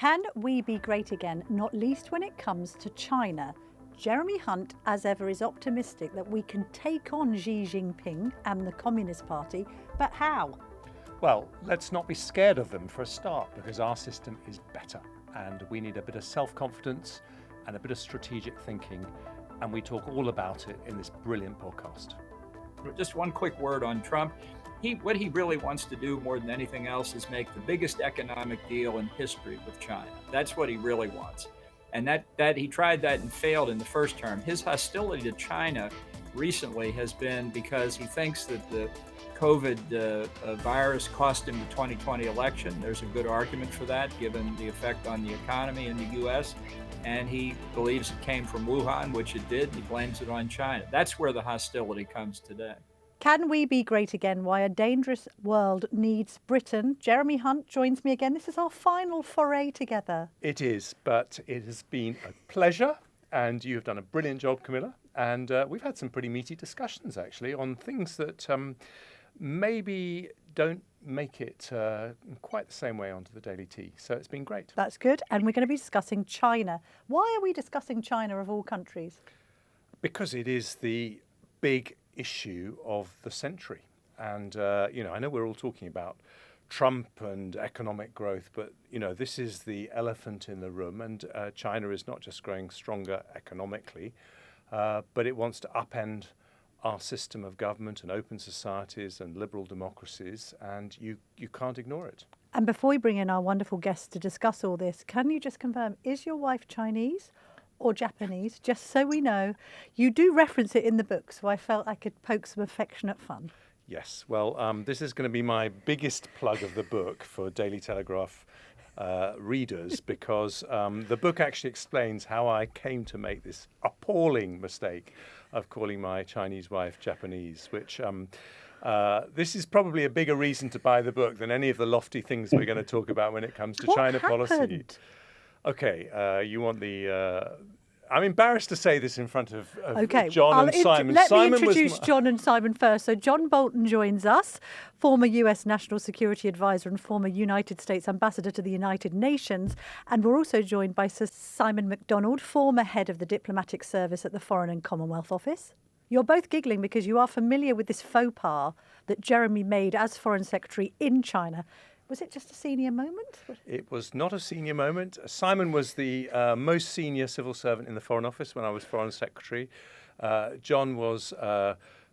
Can we be great again, not least when it comes to China? Jeremy Hunt, as ever, is optimistic that we can take on Xi Jinping and the Communist Party, but how? Well, let's not be scared of them for a start, because our system is better and we need a bit of self-confidence and a bit of strategic thinking, and we talk all about it in this brilliant podcast. Just one quick word on Trump. What he really wants to do more than anything else is make the biggest economic deal in history with China. That's what he really wants. And that he tried that and failed in the first term. His hostility to China recently has been because he thinks that the COVID virus cost him the 2020 election. There's a good argument for that, given the effect on the economy in the U.S. And he believes it came from Wuhan, which it did, and he blames it on China. That's where the hostility comes today. Can we be great again? Why a dangerous world needs Britain. Jeremy Hunt joins me again. This is our final foray together. It is, but it has been a pleasure, and you've done a brilliant job, Camilla. And we've had some pretty meaty discussions, actually, on things that maybe don't make it quite the same way onto the Daily Tea. So it's been great. That's good. And we're going to be discussing China. Why are we discussing China of all countries? Because it is the big issue of the century. And, I know we're all talking about Trump and economic growth, but, this is the elephant in the room. And China is not just growing stronger economically, but it wants to upend our system of government and open societies and liberal democracies, and you can't ignore it. And before we bring in our wonderful guests to discuss all this, can you just confirm, is your wife Chinese or Japanese? Just so we know. You do reference it in the book, so I felt I could poke some affectionate fun. Yes, well, this is going to be my biggest plug of the book for Daily Telegraph readers, because the book actually explains how I came to make this appalling mistake of calling my Chinese wife Japanese, which this is probably a bigger reason to buy the book than any of the lofty things we're going to talk about when it comes to China policy. Okay, you want the... I'm embarrassed to say this in front of John and Simon. Let me introduce John and Simon first. So John Bolton joins us, former US National Security Advisor and former United States Ambassador to the United Nations. And we're also joined by Sir Simon McDonald, former head of the Diplomatic Service at the Foreign and Commonwealth Office. You're both giggling because you are familiar with this faux pas that Jeremy made as Foreign Secretary in China. Was it just a senior moment? It was not a senior moment. Simon was the most senior civil servant in the Foreign Office when I was Foreign Secretary. John was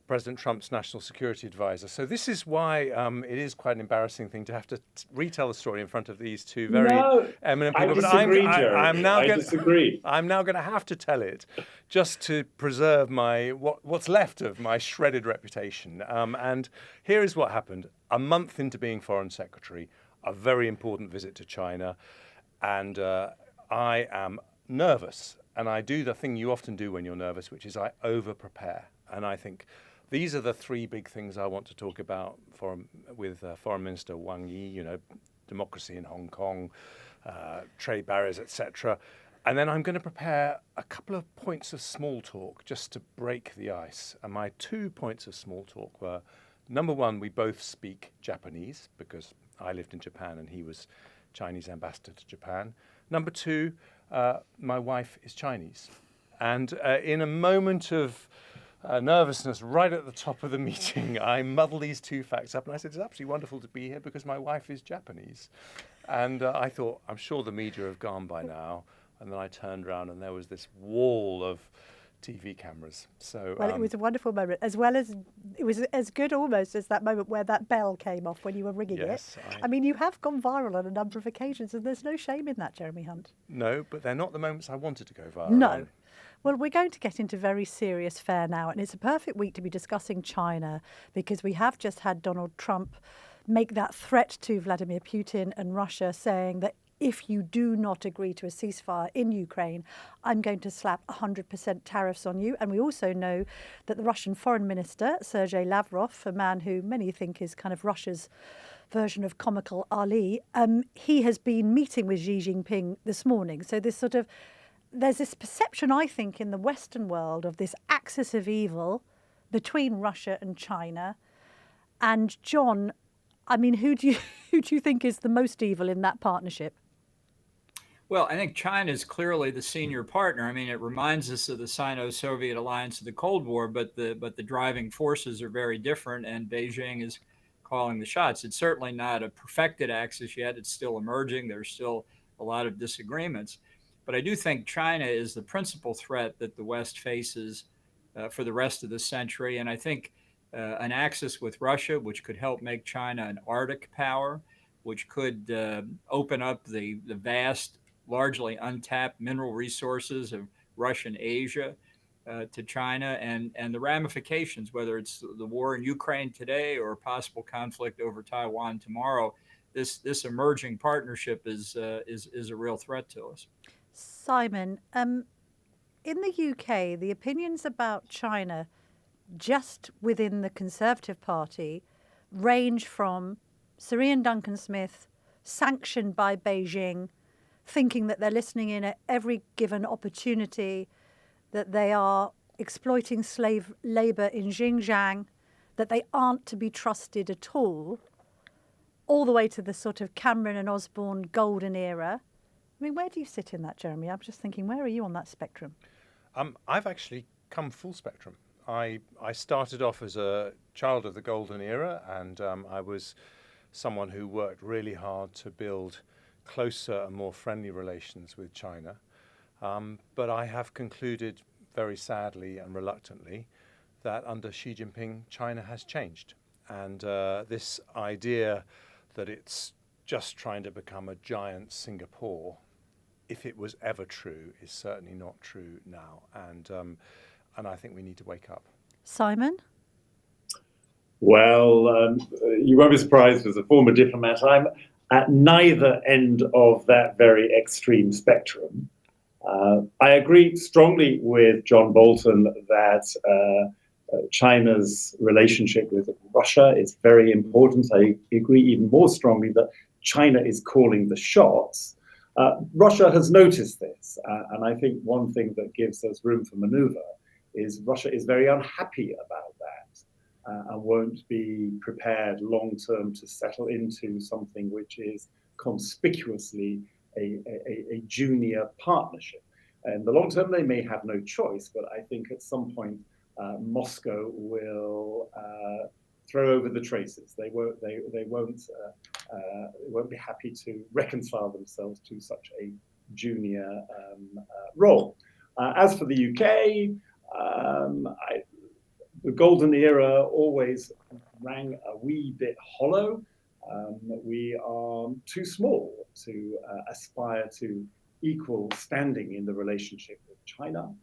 President Trump's national security advisor. So this is why it is quite an embarrassing thing to have to retell the story in front of these two very eminent people. I disagree, Jerry. I disagree. I'm now going to have to tell it just to preserve my what's left of my shredded reputation. And here is what happened. A month into being Foreign Secretary, a very important visit to China, and I am nervous. And I do the thing you often do when you're nervous, which is I over-prepare. And I think these are the three big things I want to talk about with Foreign Minister Wang Yi, democracy in Hong Kong, trade barriers, etc. And then I'm going to prepare a couple of points of small talk just to break the ice. And my 2 points of small talk were, number one, we both speak Japanese because I lived in Japan and he was Chinese ambassador to Japan. Number two, my wife is Chinese. And in a moment of nervousness right at the top of the meeting, I muddled these two facts up and I said, it's absolutely wonderful to be here because my wife is Japanese. And I thought, I'm sure the media have gone by now. And then I turned around and there was this wall of TV cameras. So well, it was a wonderful moment, as well as it was as good almost as that moment where that bell came off when you were ringing it. I mean, you have gone viral on a number of occasions, and there's no shame in that, Jeremy Hunt. No, but they're not the moments I wanted to go viral. No. Well, we're going to get into very serious fare now, and it's a perfect week to be discussing China because we have just had Donald Trump make that threat to Vladimir Putin and Russia, saying that if you do not agree to a ceasefire in Ukraine, I'm going to slap 100% tariffs on you. And we also know that the Russian foreign minister, Sergei Lavrov, a man who many think is kind of Russia's version of comical Ali, he has been meeting with Xi Jinping this morning. So there's this perception, I think, in the Western world of this axis of evil between Russia and China. And John, I mean, who do you think is the most evil in that partnership? Well, I think China is clearly the senior partner. I mean, it reminds us of the Sino-Soviet alliance of the Cold War, but the driving forces are very different, and Beijing is calling the shots. It's certainly not a perfected axis yet. It's still emerging. There's still a lot of disagreements, but I do think China is the principal threat that the West faces for the rest of the century, and I think an axis with Russia, which could help make China an Arctic power, which could open up the vast, largely untapped mineral resources of Russian Asia to China, and the ramifications, whether it's the war in Ukraine today or a possible conflict over Taiwan tomorrow. This emerging partnership is a real threat to us. Simon, in the UK, the opinions about China just within the Conservative Party range from Sir Ian Duncan-Smith, sanctioned by Beijing, thinking that they're listening in at every given opportunity, that they are exploiting slave labour in Xinjiang, that they aren't to be trusted at all the way to the sort of Cameron and Osborne golden era. I mean, where do you sit in that, Jeremy? I'm just thinking, where are you on that spectrum? I've actually come full spectrum. I started off as a child of the golden era, and I was someone who worked really hard to build closer and more friendly relations with China. But I have concluded very sadly and reluctantly that under Xi Jinping, China has changed. And this idea that it's just trying to become a giant Singapore, if it was ever true, is certainly not true now. And I think we need to wake up. Simon? Well, you won't be surprised as a former diplomat, I'm at neither end of that very extreme spectrum. I agree strongly with John Bolton that China's relationship with Russia is very important. I agree even more strongly that China is calling the shots. Russia has noticed this, and I think one thing that gives us room for maneuver is Russia is very unhappy about that and won't be prepared long-term to settle into something which is conspicuously a junior partnership. In the long term, they may have no choice, but I think at some point Moscow will throw over the traces. They won't be happy to reconcile themselves to such a junior role. As for the UK, the golden era always rang a wee bit hollow. We are too small to aspire to equal standing in the relationship with China.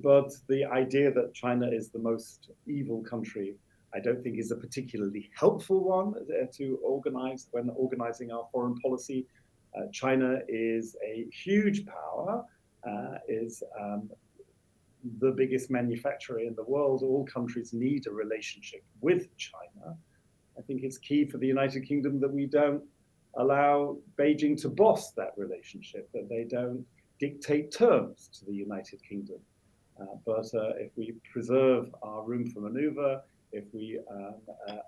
But the idea that China is the most evil country, I don't think is a particularly helpful one to organize when organizing our foreign policy. China is a huge power, is the biggest manufacturer in the world. All countries need a relationship with China. I think it's key for the United Kingdom that we don't allow Beijing to boss that relationship, that they don't dictate terms to the United Kingdom. But if we preserve our room for maneuver, if we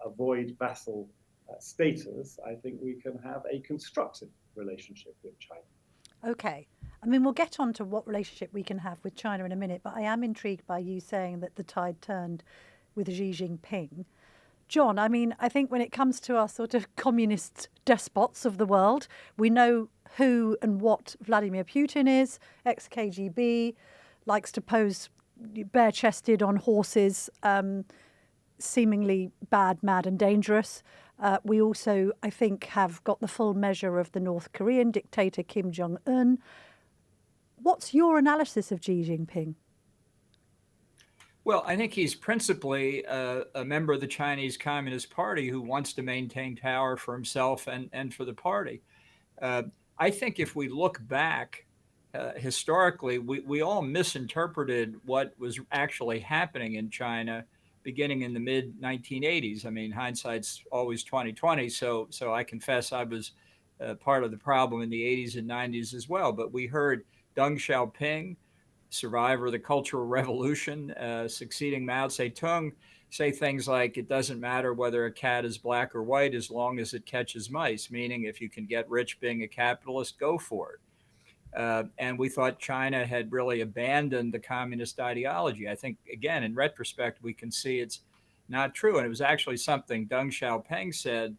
avoid vassal status, I think we can have a constructive relationship with China. Okay. I mean, we'll get on to what relationship we can have with China in a minute, but I am intrigued by you saying that the tide turned with Xi Jinping. John, I mean, I think when it comes to our sort of communist despots of the world, we know who and what Vladimir Putin is, ex-KGB, likes to pose bare-chested on horses, seemingly bad, mad and dangerous. We also, I think, have got the full measure of the North Korean dictator Kim Jong-un. What's your analysis of Xi Jinping? Well, I think he's principally a member of the Chinese Communist Party who wants to maintain power for himself and for the party. I think if we look back historically, we all misinterpreted what was actually happening in China beginning in the mid 1980s. I mean, hindsight's always 2020. So I confess I was part of the problem in the 80s and 90s as well. But we heard Deng Xiaoping, survivor of the Cultural Revolution, succeeding Mao Zedong, say things like, it doesn't matter whether a cat is black or white as long as it catches mice, meaning if you can get rich being a capitalist, go for it. And we thought China had really abandoned the communist ideology. I think, again, in retrospect, we can see it's not true. And it was actually something Deng Xiaoping said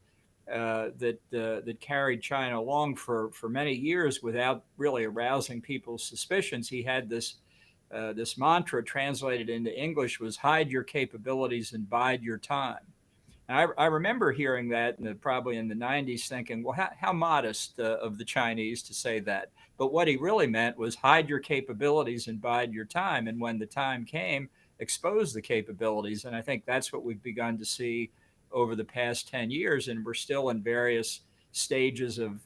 that carried China along for many years without really arousing people's suspicions. He had this mantra translated into English was hide your capabilities and bide your time. And I remember hearing that probably in the 90s thinking, well, how modest of the Chinese to say that. But what he really meant was hide your capabilities and bide your time. And when the time came, expose the capabilities. And I think that's what we've begun to see over the past 10 years. And we're still in various stages of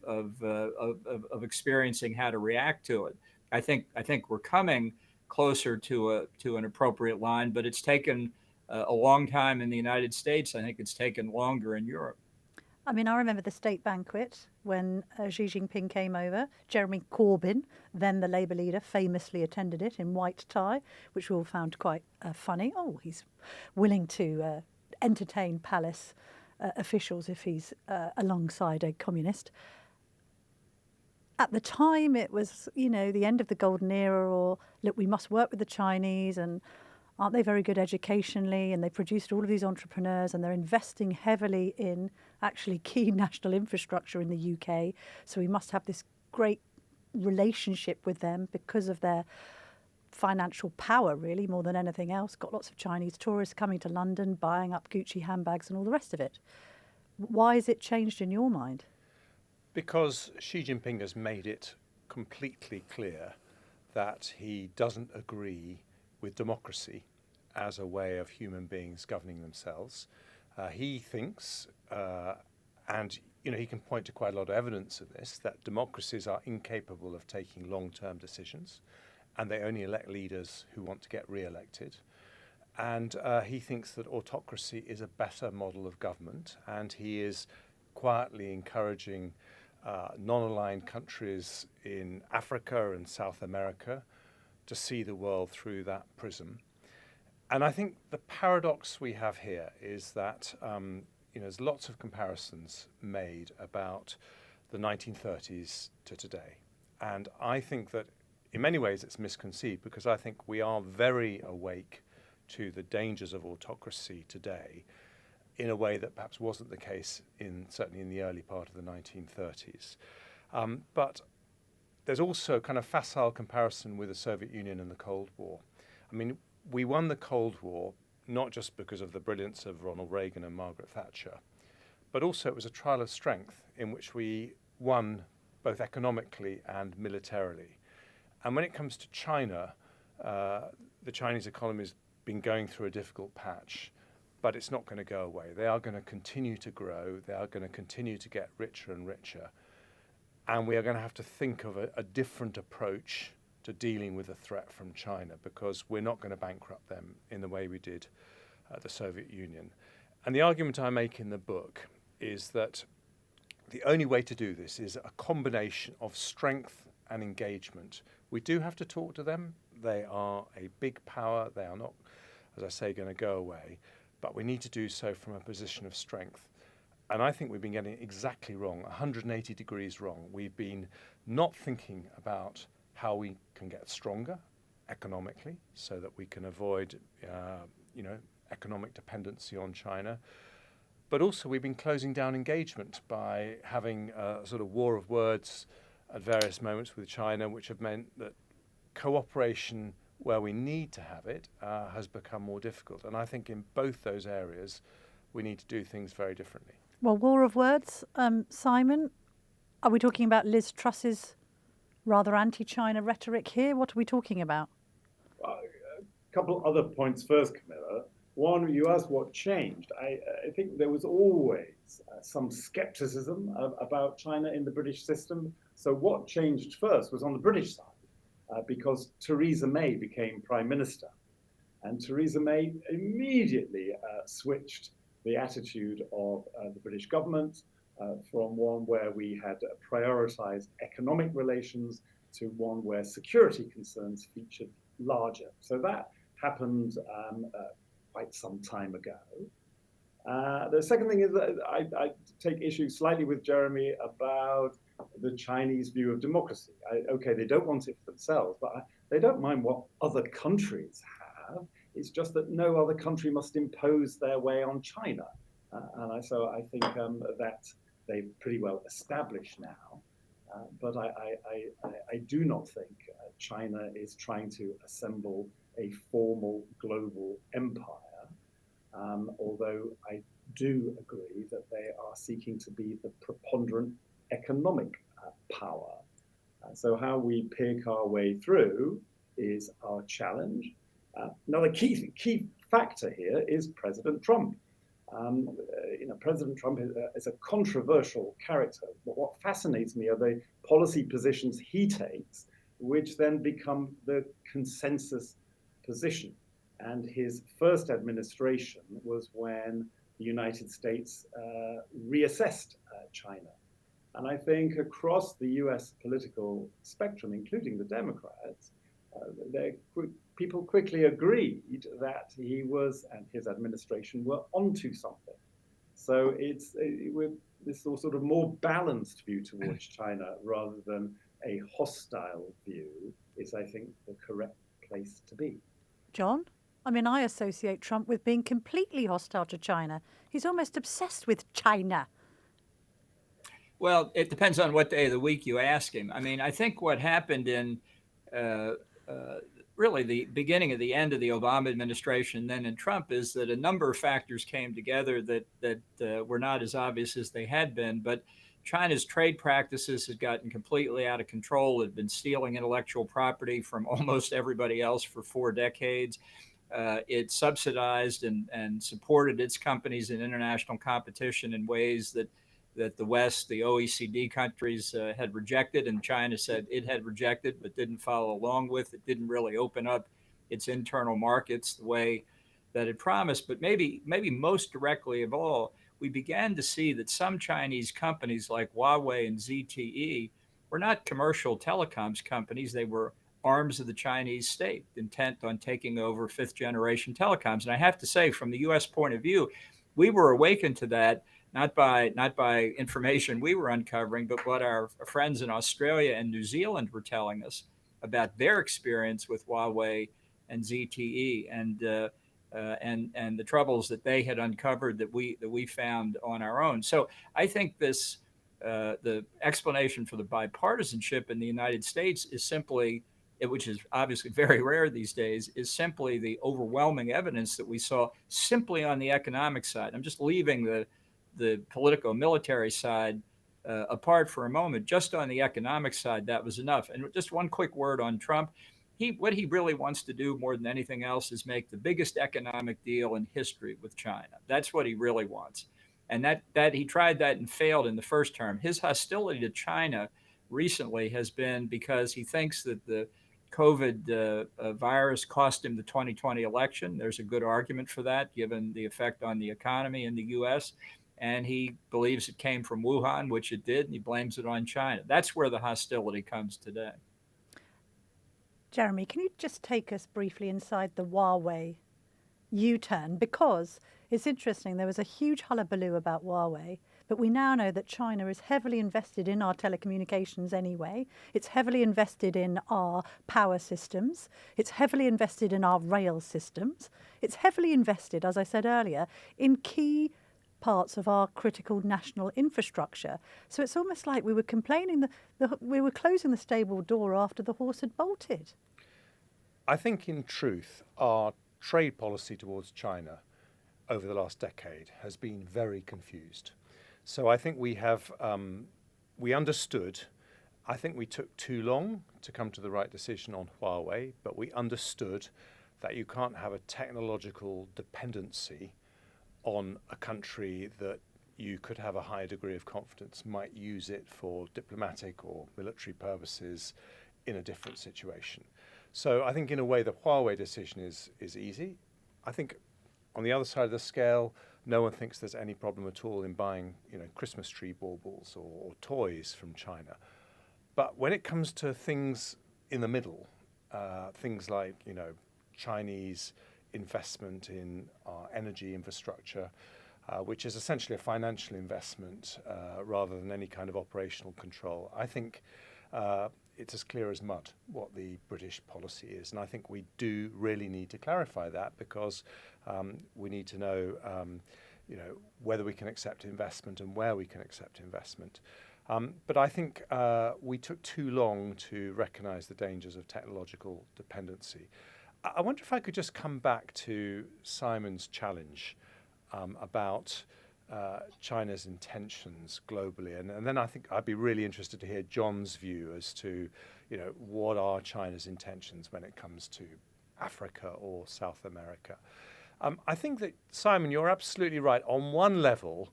experiencing how to react to it. I think we're coming closer to an appropriate line, but it's taken a long time in the United States. I think it's taken longer in Europe. I mean, I remember the state banquet when Xi Jinping came over. Jeremy Corbyn, then the Labour leader, famously attended it in white tie, which we all found quite funny. Oh, he's willing to entertain palace officials if he's alongside a communist. At the time, it was, the end of the golden era, or look, we must work with the Chinese, and aren't they very good educationally? And they produced all of these entrepreneurs, and they're investing heavily in actually key national infrastructure in the UK. So we must have this great relationship with them because of their financial power, really, more than anything else. Got lots of Chinese tourists coming to London, buying up Gucci handbags and all the rest of it. Why has it changed in your mind? Because Xi Jinping has made it completely clear that he doesn't agree with democracy as a way of human beings governing themselves. He thinks, and he can point to quite a lot of evidence of this, that democracies are incapable of taking long-term decisions, and they only elect leaders who want to get re-elected. And he thinks that autocracy is a better model of government, and he is quietly encouraging non-aligned countries in Africa and South America to see the world through that prism. And I think the paradox we have here is that there's lots of comparisons made about the 1930s to today. And I think that in many ways it's misconceived, because I think we are very awake to the dangers of autocracy today in a way that perhaps wasn't the case certainly in the early part of the 1930s. But there's also a kind of facile comparison with the Soviet Union and the Cold War. I mean, we won the Cold War not just because of the brilliance of Ronald Reagan and Margaret Thatcher, but also it was a trial of strength in which we won both economically and militarily. And when it comes to China, the Chinese economy has been going through a difficult patch, but it's not going to go away. They are going to continue to grow. They are going to continue to get richer and richer. And we are going to have to think of a different approach to dealing with the threat from China, because we're not going to bankrupt them in the way we did the Soviet Union. And the argument I make in the book is that the only way to do this is a combination of strength and engagement. We do have to talk to them. They are a big power. They are not, as I say, going to go away. But we need to do so from a position of strength. And I think we've been getting it exactly wrong, 180 degrees wrong. We've been not thinking about how we can get stronger economically so that we can avoid, economic dependency on China. But also we've been closing down engagement by having a sort of war of words at various moments with China, which have meant that cooperation where we need to have it has become more difficult. And I think in both those areas, we need to do things very differently. Well, war of words, Simon, are we talking about Liz Truss's rather anti-China rhetoric here? What are we talking about? A couple other points first, Camilla. One, you asked what changed. I think there was always some skepticism about China in the British system. So what changed first was on the British side, because Theresa May became Prime Minister. And Theresa May immediately switched the attitude of the British government from one where we had prioritized economic relations to one where security concerns featured larger. So that happened quite some time ago. The second thing is that I take issue slightly with Jeremy about the Chinese view of democracy. Okay, they don't want it for themselves, but they don't mind what other countries have. It's just that no other country must impose their way on China. So I think that they've pretty well established now. But I do not think China is trying to assemble a formal global empire, although I do agree that they are seeking to be the preponderant economic power. So how we pick our way through is our challenge. Another key factor here is President Trump. President Trump is a controversial character, but what fascinates me are the policy positions he takes, which then become the consensus position. And his first administration was when the United States reassessed China. And I think across the US political spectrum, including the Democrats, people quickly agreed that he was and his administration were onto something. So it's this sort of more balanced view towards China rather than a hostile view is, I think, the correct place to be. John? I mean, I associate Trump with being completely hostile to China. He's almost obsessed with China. Well, it depends on what day of the week you ask him. I mean, I think what happened in really the beginning of the end of the Obama administration, then in Trump, is that a number of factors came together that were not as obvious as they had been. But China's trade practices had gotten completely out of control. It had been stealing intellectual property from almost everybody else for 4 decades. It subsidized and supported its companies in international competition in ways that the West, the OECD countries had rejected, and China said it had rejected but didn't follow along with. It didn't really open up its internal markets the way that it promised. But maybe most directly of all, we began to see that some Chinese companies like Huawei and ZTE were not commercial telecoms companies. They were arms of the Chinese state, intent on taking over 5th-generation telecoms. And I have to say, from the U.S. point of view, we were awakened to that not by information we were uncovering, but what our friends in Australia and New Zealand were telling us about their experience with Huawei and ZTE and the troubles that they had uncovered that we found on our own. So I think this the explanation for the bipartisanship in the United States is simply, which is obviously very rare these days, is simply the overwhelming evidence that we saw simply on the economic side. I'm just leaving the political military side apart for a moment. Just on the economic side, that was enough. And just one quick word on Trump. What he really wants to do more than anything else is make the biggest economic deal in history with China. That's what he really wants. And that he tried that and failed in the first term. His hostility to China recently has been because he thinks that the COVID virus cost him the 2020 election. There's a good argument for that, given the effect on the economy in the U.S., and he believes it came from Wuhan, which it did, and he blames it on China. That's where the hostility comes today. Jeremy, can you just take us briefly inside the Huawei U-turn? Because it's interesting, there was a huge hullabaloo about Huawei, but we now know that China is heavily invested in our telecommunications anyway. It's heavily invested in our power systems. It's heavily invested in our rail systems. It's heavily invested, as I said earlier, in key parts of our critical national infrastructure. So it's almost like we were complaining we were closing the stable door after the horse had bolted. I think in truth, our trade policy towards China over the last decade has been very confused. So I think we understood, I think we took too long to come to the right decision on Huawei, but we understood that you can't have a technological dependency on a country that you could have a high degree of confidence might use it for diplomatic or military purposes in a different situation. So I think in a way the Huawei decision is easy. I think on the other side of the scale, no one thinks there's any problem at all in buying, Christmas tree baubles or toys from China. But when it comes to things in the middle, things like, Chinese investment in our energy infrastructure, which is essentially a financial investment rather than any kind of operational control. I think it's as clear as mud what the British policy is, and I think we do really need to clarify that, because we need to know, whether we can accept investment and where we can accept investment. But I think we took too long to recognise the dangers of technological dependency. I wonder if I could just come back to Simon's challenge about China's intentions globally, and then I think I'd be really interested to hear John's view as to, what are China's intentions when it comes to Africa or South America. I think that, Simon, you're absolutely right. On one level,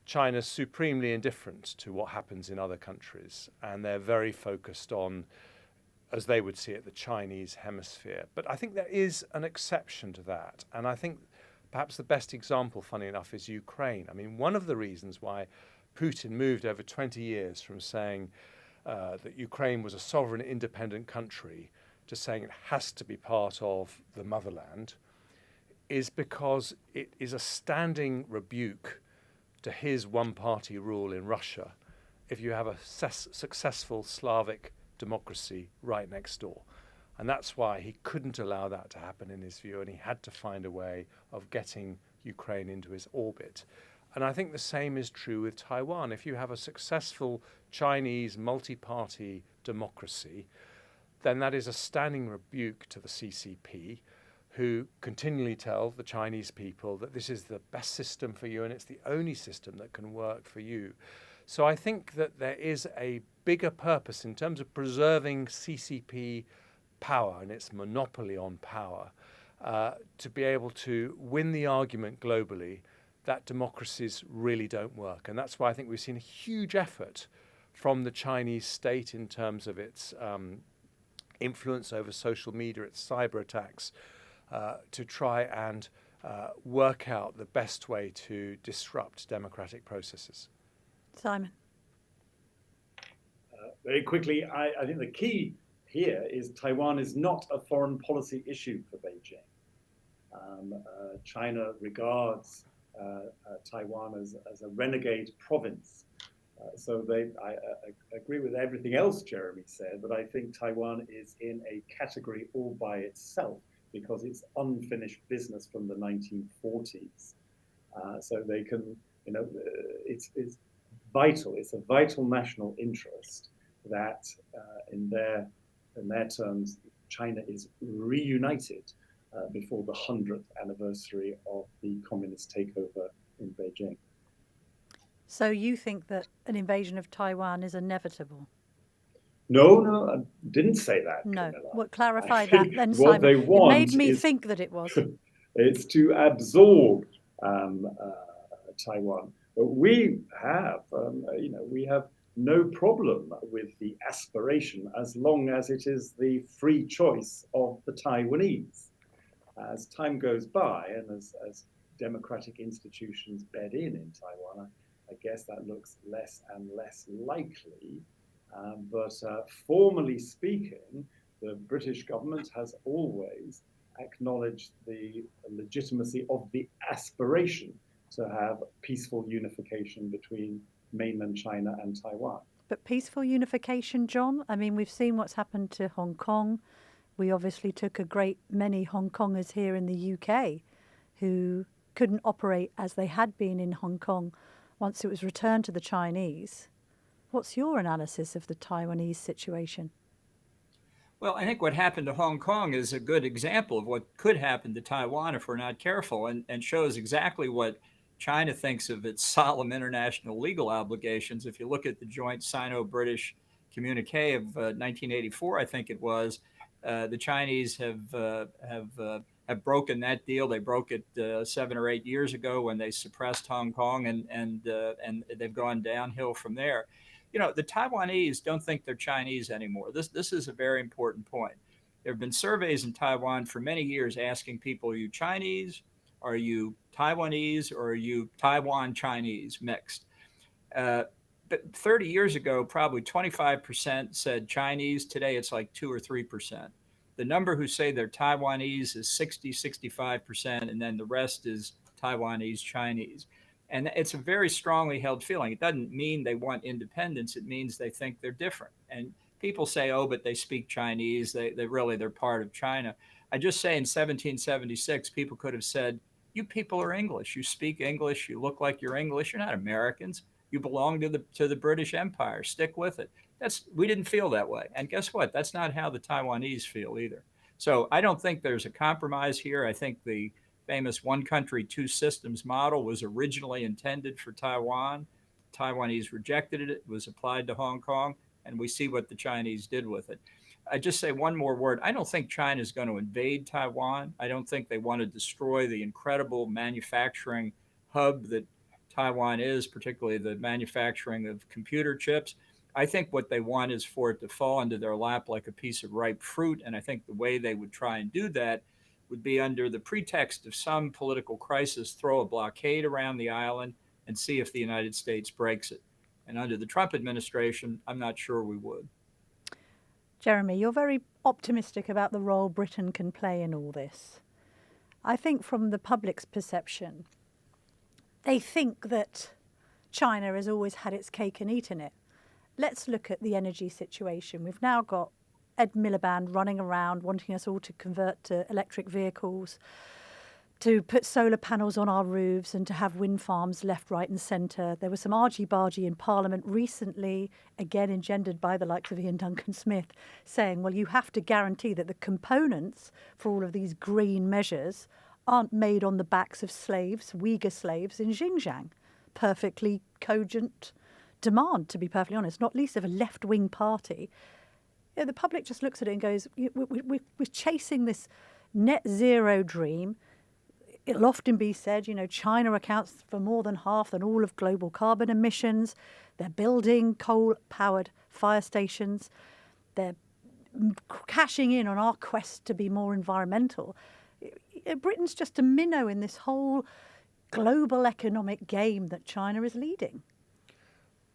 China's supremely indifferent to what happens in other countries, and they're very focused on, as they would see it, the Chinese hemisphere. But I think there is an exception to that, and I think perhaps the best example, funny enough, is Ukraine. I mean, one of the reasons why Putin moved over 20 years from saying that Ukraine was a sovereign, independent country to saying it has to be part of the motherland is because it is a standing rebuke to his one-party rule in Russia if you have a successful Slavic democracy right next door. And that's why he couldn't allow that to happen in his view, and he had to find a way of getting Ukraine into his orbit. And I think the same is true with Taiwan. If you have a successful Chinese multi-party democracy, then that is a standing rebuke to the CCP, who continually tell the Chinese people that this is the best system for you and it's the only system that can work for you. So I think that there is a bigger purpose in terms of preserving CCP power and its monopoly on power to be able to win the argument globally that democracies really don't work. And that's why I think we've seen a huge effort from the Chinese state in terms of its influence over social media, its cyber attacks, to try and work out the best way to disrupt democratic processes. Simon. Very quickly, I think the key here is Taiwan is not a foreign policy issue for Beijing. China regards Taiwan as a renegade province. So I agree with everything else Jeremy said, but I think Taiwan is in a category all by itself because it's unfinished business from the 1940s. So they can, it's vital. It's a vital national interest that, in their terms, China is reunited before the 100th anniversary of the communist takeover in Beijing. So you think that an invasion of Taiwan is inevitable? No, I didn't say that. No. Camilla. Well, clarify that then, what Simon. they want it made me think that it was. It's to absorb Taiwan. But we have, we have no problem with the aspiration as long as it is the free choice of the Taiwanese. As time goes by and as democratic institutions bed in Taiwan, I guess that looks less and less likely. But formally speaking, the British government has always acknowledged the legitimacy of the aspiration to have peaceful unification between mainland China and Taiwan. But peaceful unification, John? I mean, we've seen what's happened to Hong Kong. We obviously took a great many Hong Kongers here in the UK who couldn't operate as they had been in Hong Kong once it was returned to the Chinese. What's your analysis of the Taiwanese situation? Well, I think what happened to Hong Kong is a good example of what could happen to Taiwan if we're not careful, and shows exactly what China thinks of its solemn international legal obligations. If you look at the joint Sino-British communique of 1984, I think it was, the Chinese have broken that deal. They broke it 7 or 8 years ago when they suppressed Hong Kong, and they've gone downhill from there. The Taiwanese don't think they're Chinese anymore. This is a very important point. There have been surveys in Taiwan for many years asking people, are you Chinese? Are you Taiwanese? Or are you Taiwan Chinese mixed? But 30 years ago, probably 25% said Chinese. Today, it's like 2 or 3%. The number who say they're Taiwanese is 60, 65%, and then the rest is Taiwanese Chinese. And it's a very strongly held feeling. It doesn't mean they want independence. It means they think they're different. And people say, oh, but they speak Chinese. They're part of China. I just say in 1776, people could have said, you people are English. You speak English. You look like you're English. You're not Americans. You belong to the British Empire. Stick with it. We didn't feel that way. And guess what? That's not how the Taiwanese feel either. So I don't think there's a compromise here. I think the famous one country, two systems model was originally intended for Taiwan. Taiwanese rejected it. It was applied to Hong Kong, and we see what the Chinese did with it. I just say one more word. I don't think China is going to invade Taiwan. I don't think they want to destroy the incredible manufacturing hub that Taiwan is, particularly the manufacturing of computer chips. I think what they want is for it to fall into their lap like a piece of ripe fruit. And I think the way they would try and do that would be under the pretext of some political crisis, throw a blockade around the island and see if the United States breaks it. And under the Trump administration, I'm not sure we would. Jeremy, you're very optimistic about the role Britain can play in all this. I think from the public's perception, they think that China has always had its cake and eaten it. Let's look at the energy situation. We've now got Ed Miliband running around wanting us all to convert to electric vehicles, to put solar panels on our roofs and to have wind farms left, right and centre. There was some argy-bargy in Parliament recently, again engendered by the likes of Ian Duncan Smith, saying, well, you have to guarantee that the components for all of these green measures aren't made on the backs of slaves, Uyghur slaves in Xinjiang. Perfectly cogent demand, to be perfectly honest, not least of a left-wing party. You know, the public just looks at it and goes, we're chasing this net zero dream. It'll often be said, you know, China accounts for more than half than all of global carbon emissions. They're building coal-powered fire stations. They're cashing in on our quest to be more environmental. Britain's just a minnow in this whole global economic game that China is leading.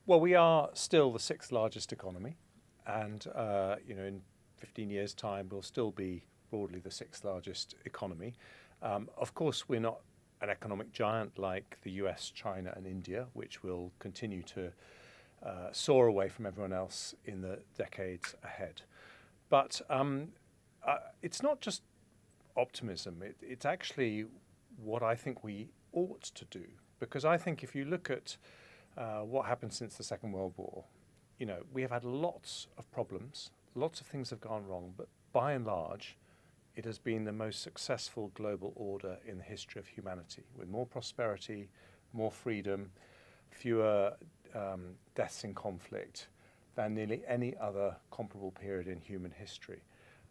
Well, we are still the sixth largest economy, and in 15 years' time, we'll still be broadly the sixth largest economy. Of course, we're not an economic giant like the US, China, and India, which will continue to soar away from everyone else in the decades ahead. But it's not just optimism. It's actually what I think we ought to do, because I think if you look at what happened since the Second World War, you know, we have had lots of problems, lots of things have gone wrong, but by and large, it has been the most successful global order in the history of humanity, with more prosperity, more freedom, fewer deaths in conflict than nearly any other comparable period in human history.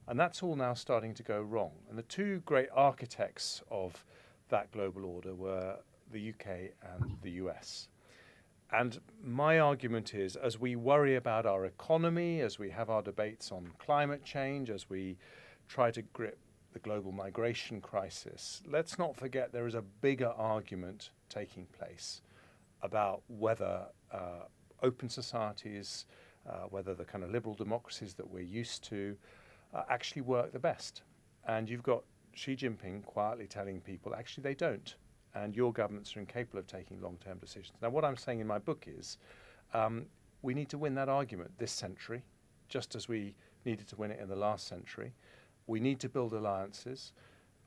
And that's all now starting to go wrong. And the two great architects of that global order were the UK and the US. And my argument is, as we worry about our economy, as we have our debates on climate change, as we try to grip the global migration crisis, let's not forget there is a bigger argument taking place about whether open societies, whether the kind of liberal democracies that we're used to actually work the best. And you've got Xi Jinping quietly telling people, actually, they don't. And your governments are incapable of taking long-term decisions. Now, what I'm saying in my book is we need to win that argument this century, just as we needed to win it in the last century. We need to build alliances.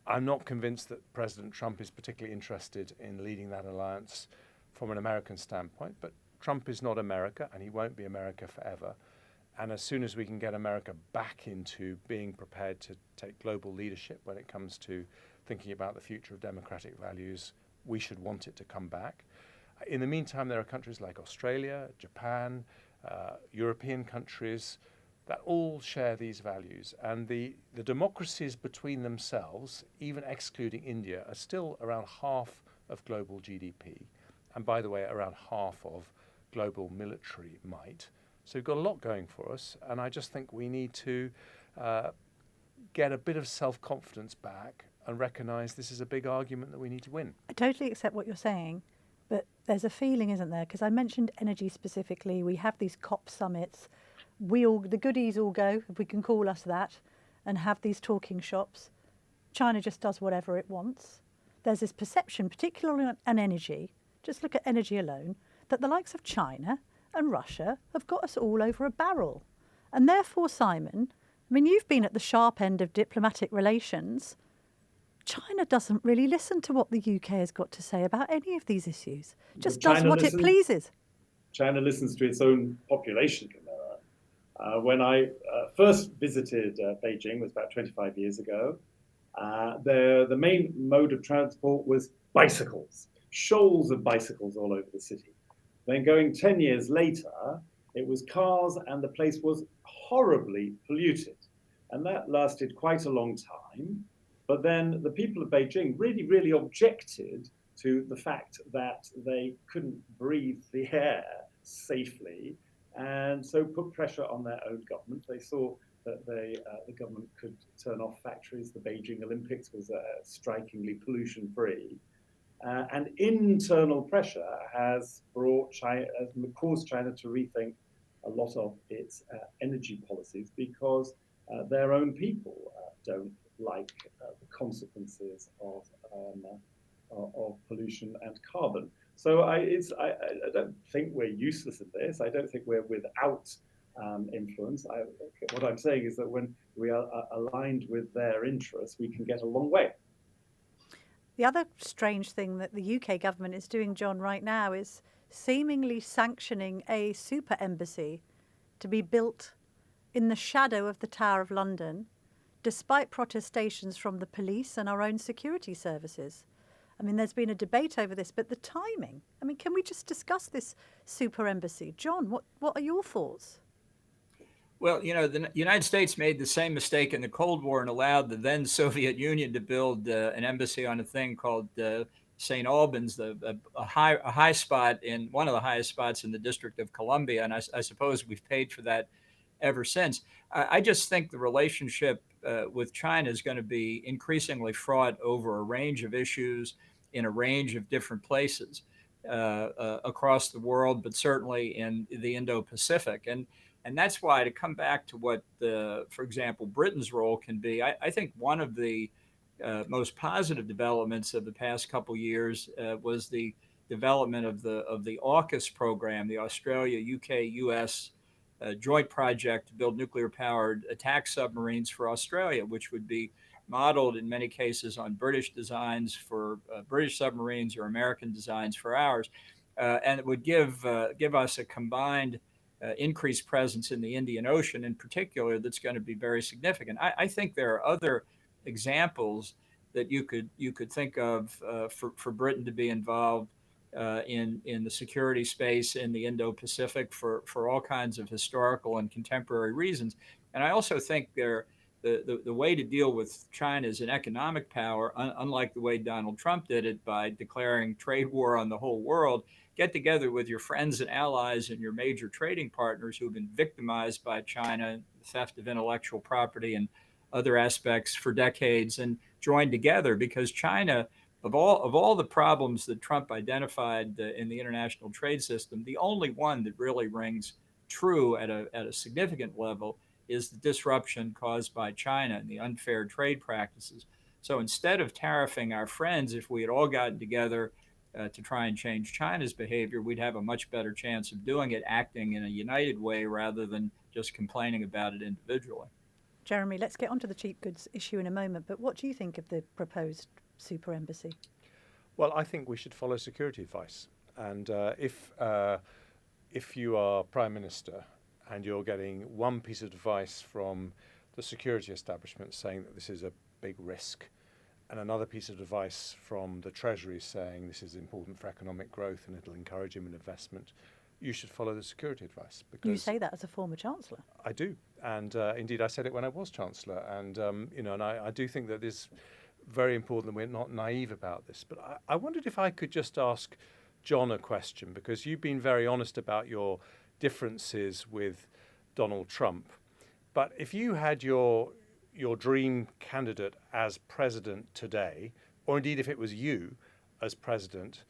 I'm not convinced that President Trump is particularly interested in leading that alliance from an American standpoint, but Trump is not America, and he won't be America forever. And as soon as we can get America back into being prepared to take global leadership when it comes to thinking about the future of democratic values, we should want it to come back. In the meantime, there are countries like Australia, Japan, European countries that all share these values. And the democracies between themselves, even excluding India, are still around half of global GDP. And by the way, around half of global military might. So we've got a lot going for us. And I just think we need to get a bit of self-confidence back and recognise this is a big argument that we need to win. I totally accept what you're saying, but there's a feeling, isn't there? Because I mentioned energy specifically. We have these COP summits. The goodies all go, if we can call us that, and have these talking shops. China just does whatever it wants. There's this perception, particularly on energy, just look at energy alone, that the likes of China and Russia have got us all over a barrel. And therefore, Simon, I mean, you've been at the sharp end of diplomatic relations. China doesn't really listen to what the UK has got to say about any of these issues. Just does what it pleases. China listens to its own population, Camilla. When I first visited Beijing, was about 25 years ago, the main mode of transport was bicycles, shoals of bicycles all over the city. Then going 10 years later, it was cars, and the place was horribly polluted. And that lasted quite a long time. But then the people of Beijing really, really objected to the fact that they couldn't breathe the air safely, and so put pressure on their own government. They saw that the government could turn off factories. The Beijing Olympics was strikingly pollution-free. And internal pressure has caused China to rethink a lot of its energy policies, because their own people don't like the consequences of pollution and carbon. So I don't think we're useless in this. I don't think we're without influence. What I'm saying is that when we are aligned with their interests, we can get a long way. The other strange thing that the UK government is doing, John, right now is seemingly sanctioning a super embassy to be built in the shadow of the Tower of London, despite protestations from the police and our own security services. I mean, there's been a debate over this, but the timing. I mean, can we just discuss this super embassy? John, what are your thoughts? Well, you know, the United States made the same mistake in the Cold War and allowed the then Soviet Union to build an embassy on a thing called St. Albans, a high spot in one of the highest spots in the District of Columbia. And I suppose we've paid for that ever since. I just think the relationship with China is going to be increasingly fraught over a range of issues in a range of different places across the world, but certainly in the Indo-Pacific. And that's why, to come back to what, for example, Britain's role can be, I think one of the most positive developments of the past couple years was the development of the AUKUS program, the Australia, UK, US joint project to build nuclear-powered attack submarines for Australia, which would be modeled in many cases on British designs for British submarines or American designs for ours, and it would give us a combined increased presence in the Indian Ocean in particular that's going to be very significant. I think there are other examples that you could think of for Britain to be involved in the security space in the Indo-Pacific for all kinds of historical and contemporary reasons. And I also think the way to deal with China as an economic power, unlike the way Donald Trump did it by declaring trade war on the whole world, get together with your friends and allies and your major trading partners who have been victimized by China, theft of intellectual property and other aspects for decades, and join together, because China, of all the problems that Trump identified in the international trade system, the only one that really rings true at a significant level is the disruption caused by China and the unfair trade practices. So instead of tariffing our friends, if we had all gotten together to try and change China's behavior, we'd have a much better chance of doing it, acting in a united way rather than just complaining about it individually. Jeremy, let's get onto the cheap goods issue in a moment, but what do you think of the proposed super embassy? Well, I think we should follow security advice. And if you are Prime Minister and you're getting one piece of advice from the security establishment saying that this is a big risk, and another piece of advice from the Treasury saying this is important for economic growth and it'll encourage human investment, you should follow the security advice. Because you say that as a former Chancellor. I do. And indeed, I said it when I was Chancellor. And, and I do think that it's very important that we're not naive about this. But I wondered if I could just ask John a question, because you've been very honest about your differences with Donald Trump. But if you had your dream candidate as president today, or indeed if it was you as president,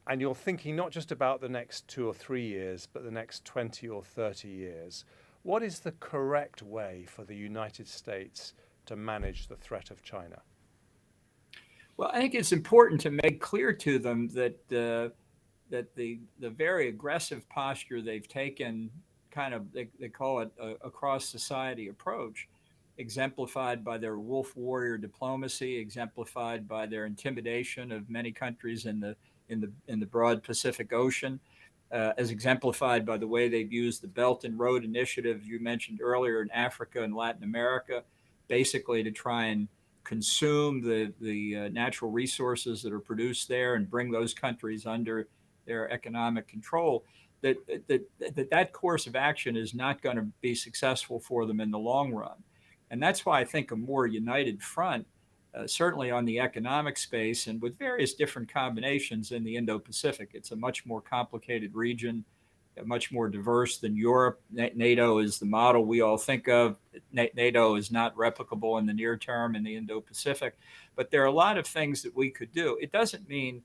and you're thinking not just about the next 2 or 3 years, but the next 20 or 30 years, what is the correct way for the United States to manage the threat of China? Well, I think it's important to make clear to them that the very aggressive posture they've taken, kind of they call it a cross society approach, exemplified by their wolf warrior diplomacy, exemplified by their intimidation of many countries in the broad Pacific Ocean, as exemplified by the way they've used the Belt and Road Initiative you mentioned earlier in Africa and Latin America, basically to try and consume the natural resources that are produced there and bring those countries under their economic control. That course of action is not going to be successful for them in the long run. And that's why I think a more united front, certainly on the economic space and with various different combinations in the Indo-Pacific. It's a much more complicated region, much more diverse than Europe. NATO is the model we all think of. NATO is not replicable in the near term in the Indo-Pacific, but there are a lot of things that we could do. It doesn't mean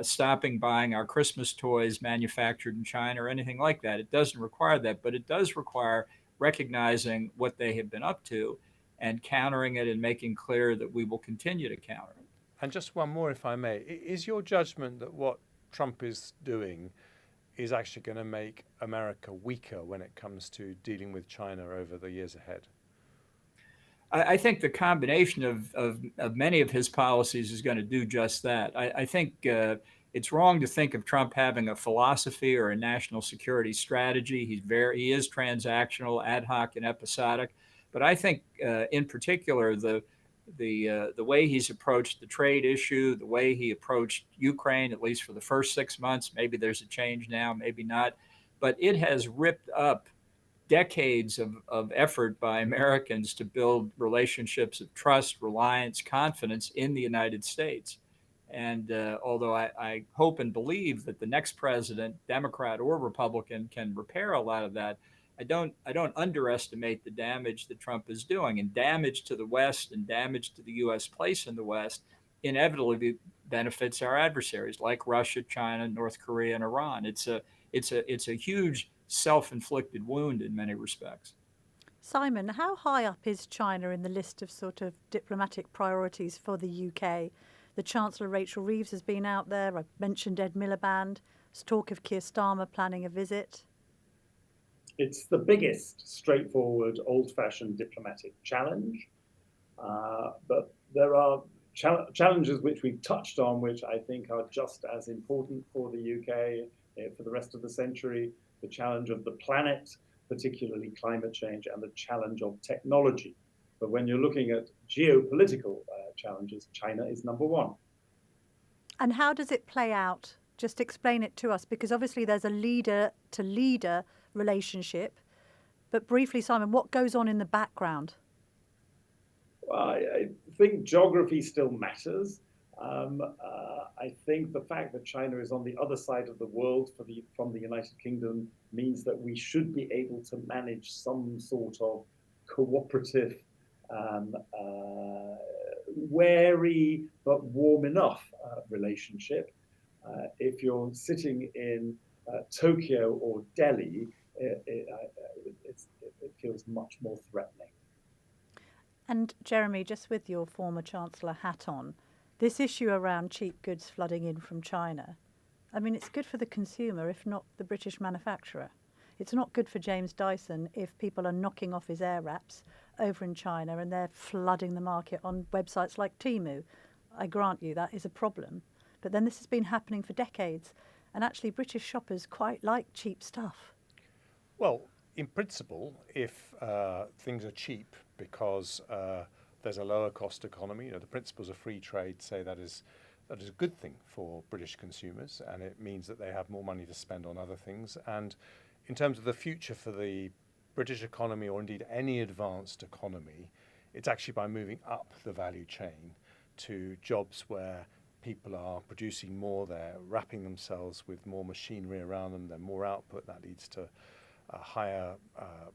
stopping buying our Christmas toys manufactured in China or anything like that. It doesn't require that, but it does require recognizing what they have been up to and countering it and making clear that we will continue to counter it. And just one more, if I may. Is your judgment that what Trump is doing is actually going to make America weaker when it comes to dealing with China over the years ahead? I think the combination of many of his policies is going to do just that. I think it's wrong to think of Trump having a philosophy or a national security strategy. He is transactional, ad hoc, and episodic. But I think, in particular, the way he's approached the trade issue, the way he approached Ukraine, at least for the first 6 months, maybe there's a change now, maybe not, but it has ripped up decades of effort by Americans to build relationships of trust, reliance, confidence in the United States. And although I hope and believe that the next president, Democrat or Republican, can repair a lot of that, I don't underestimate the damage that Trump is doing. And damage to the West and damage to the U.S. place in the West inevitably benefits our adversaries like Russia, China, North Korea, and Iran. It's a huge self-inflicted wound in many respects. Simon, how high up is China in the list of sort of diplomatic priorities for the UK? The Chancellor Rachel Reeves has been out there. I've mentioned Ed Miliband. There's talk of Keir Starmer planning a visit. It's the biggest straightforward, old-fashioned diplomatic challenge. But there are challenges which we've touched on, which I think are just as important for the UK for the rest of the century. The challenge of the planet, particularly climate change, and the challenge of technology. But when you're looking at geopolitical challenges, China is number one. And how does it play out? Just explain it to us, because obviously there's a leader-to-leader relationship. But briefly, Simon, what goes on in the background? I think geography still matters. I think the fact that China is on the other side of the world from the United Kingdom means that we should be able to manage some sort of cooperative, wary but warm enough relationship. If you're sitting in Tokyo or Delhi, it feels much more threatening. And Jeremy, just with your former Chancellor hat on, this issue around cheap goods flooding in from China, I mean, it's good for the consumer, if not the British manufacturer. It's not good for James Dyson if people are knocking off his air wraps over in China and they're flooding the market on websites like Temu. I grant you that is a problem. But then this has been happening for decades. And actually, British shoppers quite like cheap stuff. Well, in principle, if things are cheap because there's a lower cost economy, the principles of free trade say that is a good thing for British consumers, and it means that they have more money to spend on other things. And in terms of the future for the British economy, or indeed any advanced economy, it's actually by moving up the value chain to jobs where people are producing more, they're wrapping themselves with more machinery around them, they're more output, that leads to higher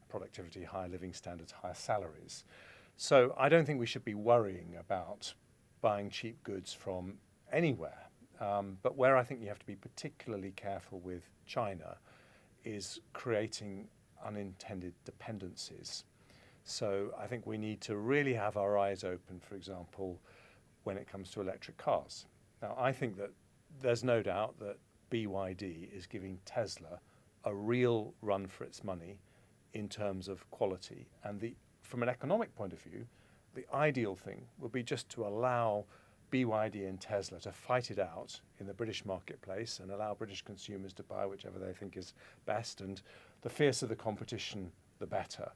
productivity, higher living standards, higher salaries. So I don't think we should be worrying about buying cheap goods from anywhere. But where I think you have to be particularly careful with China is creating unintended dependencies. So I think we need to really have our eyes open, for example, when it comes to electric cars. Now, I think that there's no doubt that BYD is giving Tesla a real run for its money in terms of quality. And from an economic point of view, the ideal thing would be just to allow BYD and Tesla to fight it out in the British marketplace and allow British consumers to buy whichever they think is best. And the fiercer the competition, the better.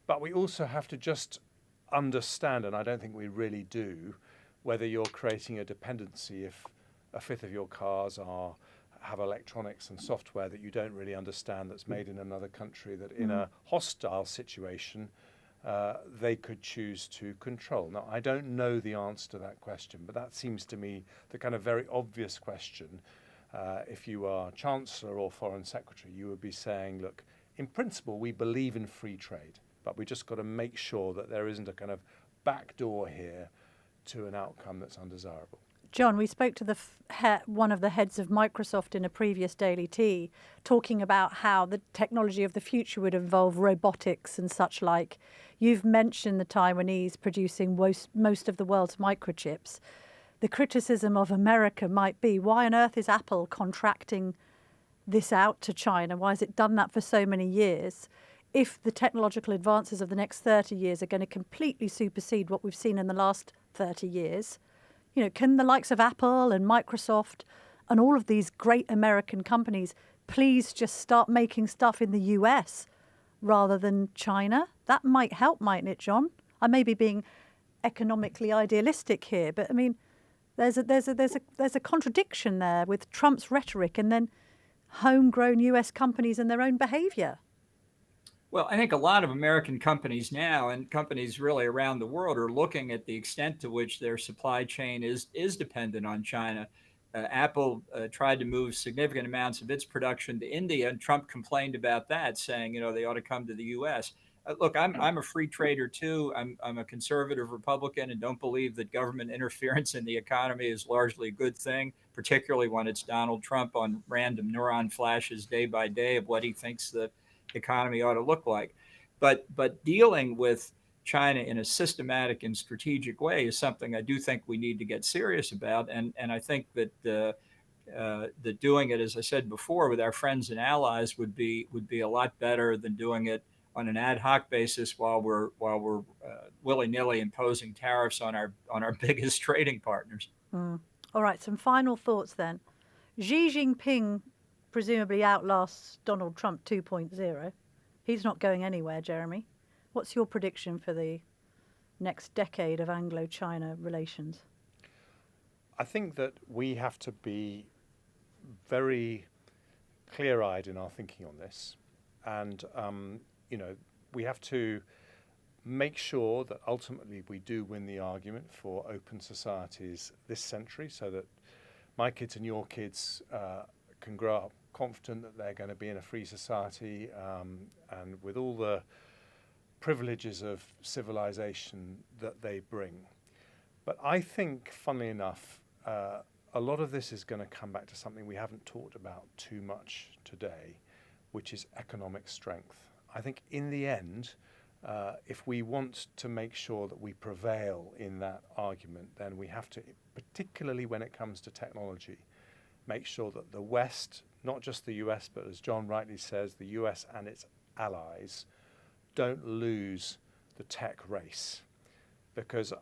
But we also have to just understand, and I don't think we really do, whether you're creating a dependency if a fifth of your cars have electronics and software that you don't really understand that's made in another country, that in a hostile situation they could choose to control. Now, I don't know the answer to that question, but that seems to me the kind of very obvious question. If you are Chancellor or Foreign Secretary, you would be saying, look, in principle, we believe in free trade, but we just got to make sure that there isn't a kind of back door here to an outcome that's undesirable. John, we spoke to one of the heads of Microsoft in a previous Daily Tea, talking about how the technology of the future would involve robotics and such like. You've mentioned the Taiwanese producing most of the world's microchips. The criticism of America might be, why on earth is Apple contracting this out to China? Why has it done that for so many years? If the technological advances of the next 30 years are going to completely supersede what we've seen in the last 30 years, can the likes of Apple and Microsoft and all of these great American companies please just start making stuff in the US rather than China? That might help, mightn't it, John? I may be being economically idealistic here, but I mean, there's a contradiction there with Trump's rhetoric and then homegrown US companies and their own behavior. Well, I think a lot of American companies now and companies really around the world are looking at the extent to which their supply chain is dependent on China. Apple tried to move significant amounts of its production to India, and Trump complained about that, saying, they ought to come to the U.S. Look, I'm a free trader too. I'm a conservative Republican and don't believe that government interference in the economy is largely a good thing, particularly when it's Donald Trump on random neuron flashes day by day of what he thinks the economy ought to look like. But dealing with China in a systematic and strategic way is something I do think we need to get serious about. And I think that doing it, as I said before, with our friends and allies would be a lot better than doing it on an ad hoc basis while we're willy-nilly imposing tariffs on our biggest trading partners. All right, some final thoughts then. Xi Jinping presumably outlasts Donald Trump 2.0. He's not going anywhere, Jeremy. What's your prediction for the next decade of Anglo-China relations? I think that we have to be very clear-eyed in our thinking on this. And, we have to make sure that ultimately we do win the argument for open societies this century so that my kids and your kids can grow up confident that they're going to be in a free society and with all the privileges of civilization that they bring. But I think, funnily enough, a lot of this is going to come back to something we haven't talked about too much today, which is economic strength. I think in the end, if we want to make sure that we prevail in that argument, then we have to, particularly when it comes to technology, make sure that the West, not just the US, but as John rightly says, the US and its allies, don't lose the tech race. Because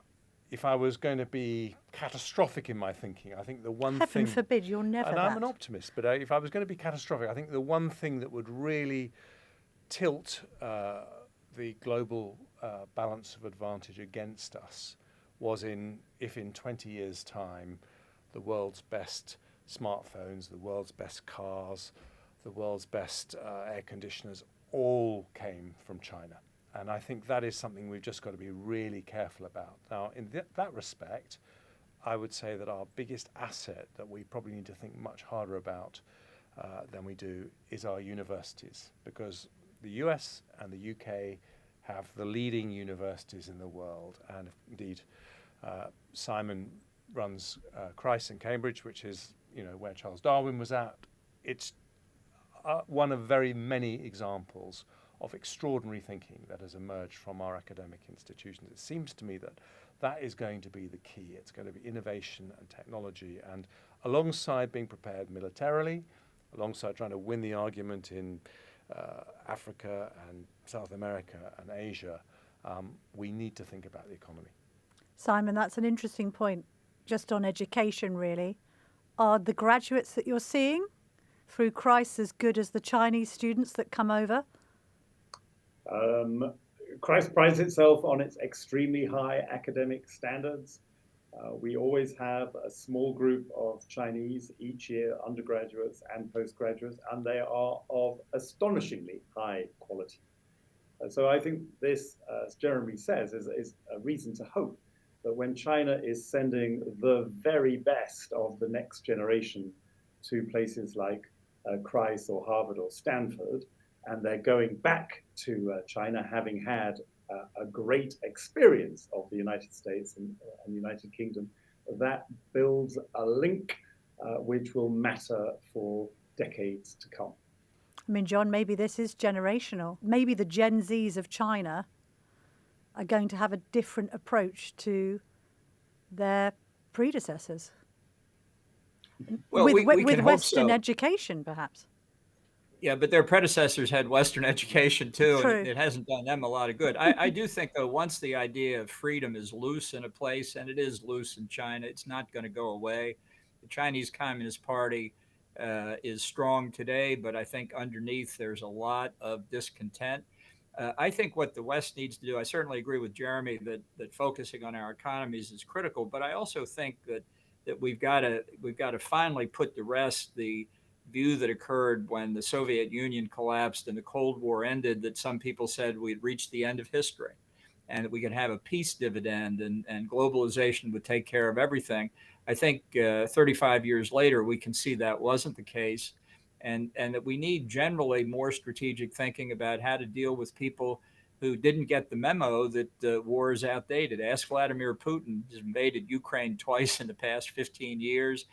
if I was going to be catastrophic in my thinking, I think the one thing... Heaven forbid, you're never and that. I'm an optimist, but if I was going to be catastrophic, I think the one thing that would really tilt the global balance of advantage against us was if in 20 years' time the world's best smartphones, the world's best cars, the world's best air conditioners all came from China. And I think that is something we've just got to be really careful about. Now, in that respect, I would say that our biggest asset that we probably need to think much harder about than we do is our universities, because the US and the UK have the leading universities in the world. And indeed, Simon runs Christ in Cambridge, which is where Charles Darwin was at. It's one of very many examples of extraordinary thinking that has emerged from our academic institutions. It seems to me that is going to be the key. It's going to be innovation and technology. And alongside being prepared militarily, alongside trying to win the argument in Africa and South America and Asia, we need to think about the economy. Simon, that's an interesting point. Just on education, really. Are the graduates that you're seeing through Christ as good as the Chinese students that come over? Christ prides itself on its extremely high academic standards. We always have a small group of Chinese each year, undergraduates and postgraduates, and they are of astonishingly high quality. So I think this, as Jeremy says, is a reason to hope that when China is sending the very best of the next generation to places like Christ or Harvard or Stanford, and they're going back to China having had a great experience of the United States and the United Kingdom, that builds a link which will matter for decades to come. I mean, John, maybe this is generational. Maybe the Gen Zs of China are going to have a different approach to their predecessors. Well, with we can hope Western so. education, perhaps. Yeah, but their predecessors had Western education too, True. and it hasn't done them a lot of good. I do think, though, once the idea of freedom is loose in a place, and it is loose in China, it's not going to go away. The Chinese Communist Party is strong today, but I think underneath there's a lot of discontent. I think what the West needs to do, I certainly agree with Jeremy that focusing on our economies is critical, but I also think that we've got to finally put to rest the view that occurred when the Soviet Union collapsed and the Cold War ended, that some people said we'd reached the end of history and that we could have a peace dividend and globalization would take care of everything. I think 35 years later, we can see that wasn't the case, and that we need generally more strategic thinking about how to deal with people who didn't get the memo that war is outdated. Ask Vladimir Putin. He's invaded Ukraine twice in the past 15 years.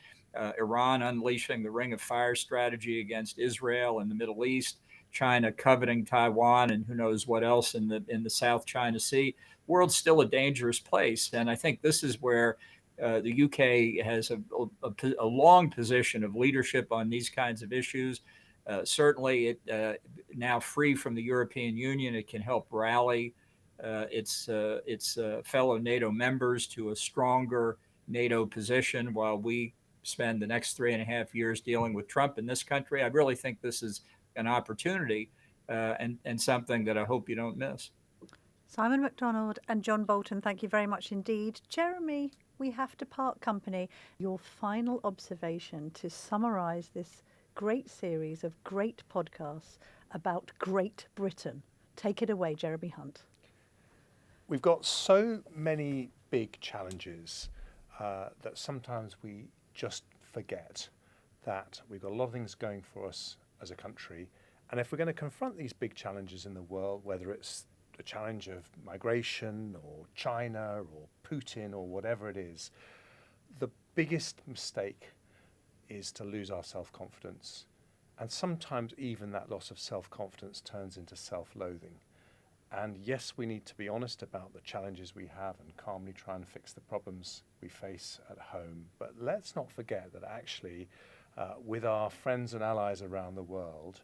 Iran unleashing the Ring of Fire strategy against Israel in the Middle East, China coveting Taiwan, and who knows what else in the South China Sea. The world's still a dangerous place, and I think this is where the UK has a long position of leadership on these kinds of issues. Certainly, it now free from the European Union, it can help rally its fellow NATO members to a stronger NATO position while we spend the next 3.5 years dealing with Trump in this country. I really think this is an opportunity and something that I hope you don't miss. Simon McDonald and John Bolton, thank you very much indeed. Jeremy, we have to part company. Your final observation to summarise this great series of great podcasts about Great Britain. Take it away, Jeremy Hunt. We've got so many big challenges that sometimes we just forget that we've got a lot of things going for us as a country. And if we're going to confront these big challenges in the world, whether it's the challenge of migration or China or Putin or whatever it is, the biggest mistake is to lose our self-confidence. And sometimes even that loss of self-confidence turns into self-loathing. And yes, we need to be honest about the challenges we have and calmly try and fix the problems we face at home. But let's not forget that actually, with our friends and allies around the world,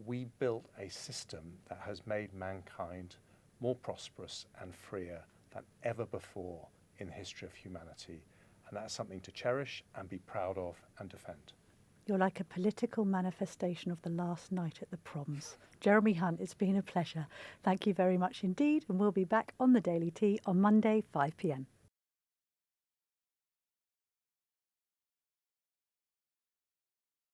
we built a system that has made mankind more prosperous and freer than ever before in the history of humanity. And that's something to cherish and be proud of and defend. You're like a political manifestation of the last night at the proms. Jeremy Hunt, it's been a pleasure. Thank you very much indeed, and we'll be back on the Daily Tea on Monday, 5 p.m.